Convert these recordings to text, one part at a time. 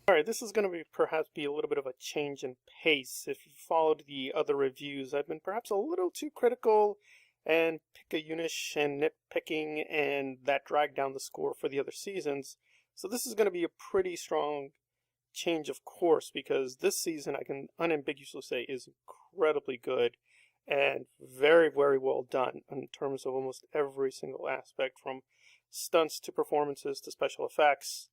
Alright, this is going to be perhaps be a little bit of a change in pace. If you followed the other reviews, I've been perhaps a little too critical and pick-a-unish and nitpicking, and that dragged down the score for the other seasons. So this is going to be a pretty strong change of course, because this season I can unambiguously say is incredibly good and very, very well done in terms of almost every single aspect, from stunts to performances to special effects,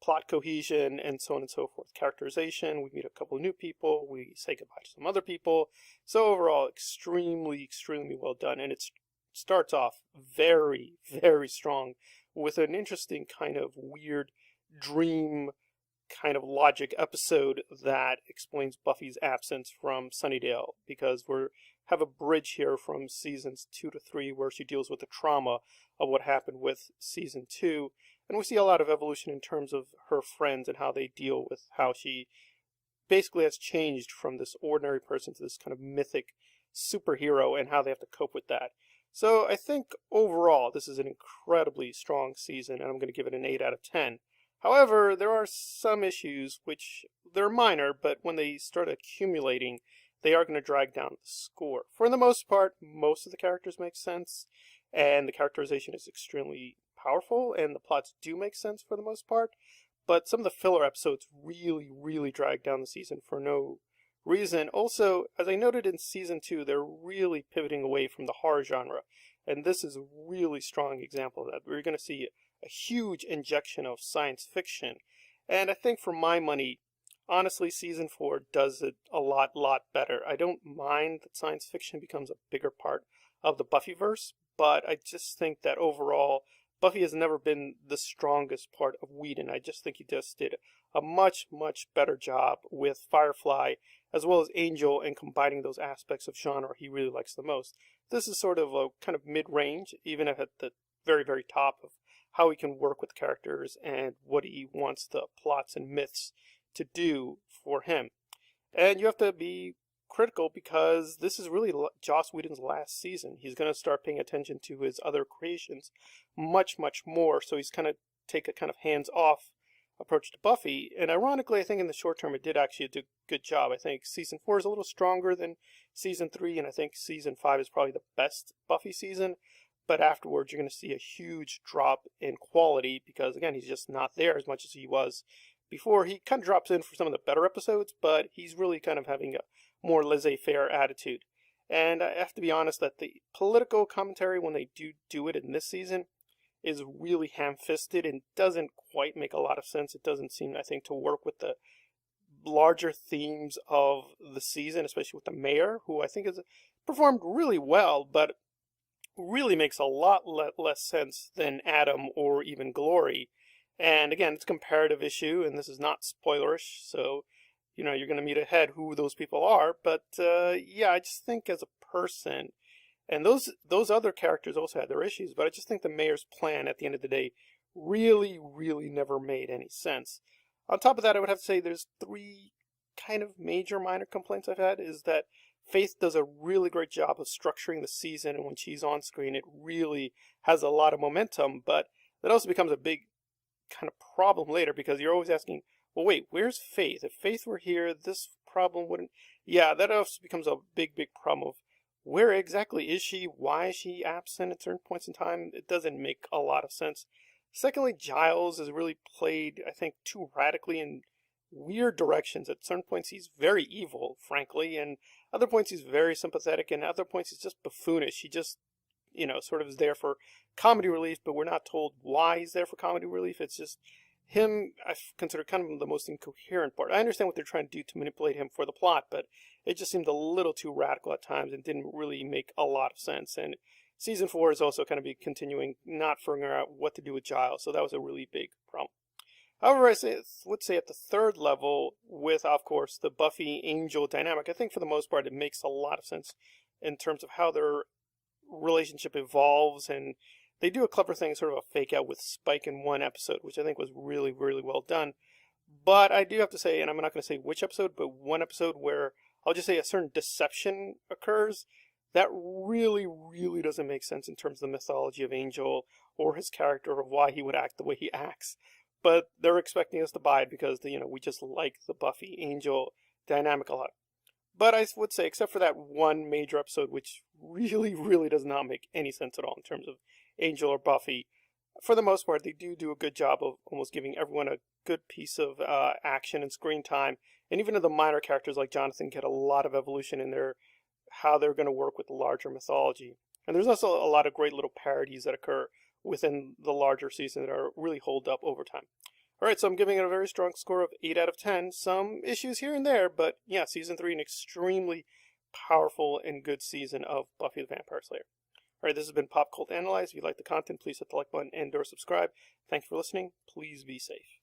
plot cohesion, and so on and so forth. Characterization, we meet a couple of new people, we say goodbye to some other people. So overall, extremely, extremely well done, and it starts off very, very strong with an interesting kind of weird dream kind of logic episode that explains Buffy's absence from Sunnydale, because we have a bridge here from seasons 2 to 3 where she deals with the trauma of what happened with season 2, and we see a lot of evolution in terms of her friends and how they deal with how she basically has changed from this ordinary person to this kind of mythic superhero and how they have to cope with that. So I think overall this is an incredibly strong season, and I'm going to give it an 8 out of 10. However, there are some issues which they're minor, but when they start accumulating, they are going to drag down the score. For the most part, most of the characters make sense, and the characterization is extremely powerful, and the plots do make sense for the most part, but some of the filler episodes really, really drag down the season for no reason. Also, as I noted in season 2, they're really pivoting away from the horror genre, and this is a really strong example of that. We're going to see a huge injection of science fiction, and I think for my money, honestly, season 4 does it a lot better. I don't mind that science fiction becomes a bigger part of the Buffyverse, but I just think that overall Buffy has never been the strongest part of Whedon. I just think he just did a much better job with Firefly as well as Angel, and combining those aspects of genre he really likes the most. This is sort of a kind of mid-range, even at the very top of how he can work with characters and what he wants the plots and myths to do for him. And you have to be critical because this is really Joss Whedon's last season. He's going to start paying attention to his other creations much more, so he's kind of take a kind of hands-off approach to Buffy. And ironically, I think in the short term it did actually do a good job. I think season 4 is a little stronger than season 3, and I think season 5 is probably the best Buffy season. But afterwards, you're going to see a huge drop in quality because, again, he's just not there as much as he was before. He kind of drops in for some of the better episodes, but he's really kind of having a more laissez-faire attitude. And I have to be honest that the political commentary, when they do it in this season, is really ham-fisted and doesn't quite make a lot of sense. It doesn't seem, I think, to work with the larger themes of the season, especially with the mayor, who I think has performed really well, but really makes a lot less sense than Adam or even Glory. And again, it's a comparative issue, and this is not spoilerish, so you're going to meet ahead who those people are. But yeah, I just think as a person, and those other characters also had their issues, but I just think the mayor's plan at the end of the day really never made any sense. On top of that, I would have to say there's 3 kind of major minor complaints I've had. Is that Faith does a really great job of structuring the season, and when she's on screen, it really has a lot of momentum, but that also becomes a big kind of problem later, because you're always asking, well, wait, where's Faith? If Faith were here, this problem wouldn't... Yeah, that also becomes a big problem of where exactly is she? Why is she absent at certain points in time? It doesn't make a lot of sense. Secondly, Giles is really played, I think, too radically in weird directions. At certain points, he's very evil, frankly, and other points he's very sympathetic, and other points he's just buffoonish. He just, sort of is there for comedy relief, but we're not told why he's there for comedy relief. It's just him, I consider kind of the most incoherent part. I understand what they're trying to do to manipulate him for the plot, but it just seemed a little too radical at times and didn't really make a lot of sense. And season 4 is also kind of be continuing, not figuring out what to do with Giles, so that was a really big problem. However, would say at the third level, with, of course, the Buffy-Angel dynamic, I think for the most part it makes a lot of sense in terms of how their relationship evolves, and they do a clever thing, sort of a fake out with Spike in one episode, which I think was really well done. But I do have to say, and I'm not going to say which episode, but one episode where I'll just say a certain deception occurs that really doesn't make sense in terms of the mythology of Angel or his character or why he would act the way he acts. but they're expecting us to buy it because, we just like the Buffy Angel dynamic a lot. But I would say, except for that one major episode, which really, really does not make any sense at all in terms of Angel or Buffy, for the most part, they do a good job of almost giving everyone a good piece of action and screen time. And even the minor characters like Jonathan get a lot of evolution in their how they're going to work with the larger mythology. And there's also a lot of great little parodies that occur within the larger season that are really hold up over time. Alright, so I'm giving it a very strong score of 8 out of 10. Some issues here and there, but yeah, Season 3, an extremely powerful and good season of Buffy the Vampire Slayer. Alright, this has been Pop Cult Analyzed. If you like the content, please hit the like button and or subscribe. Thanks for listening. Please be safe.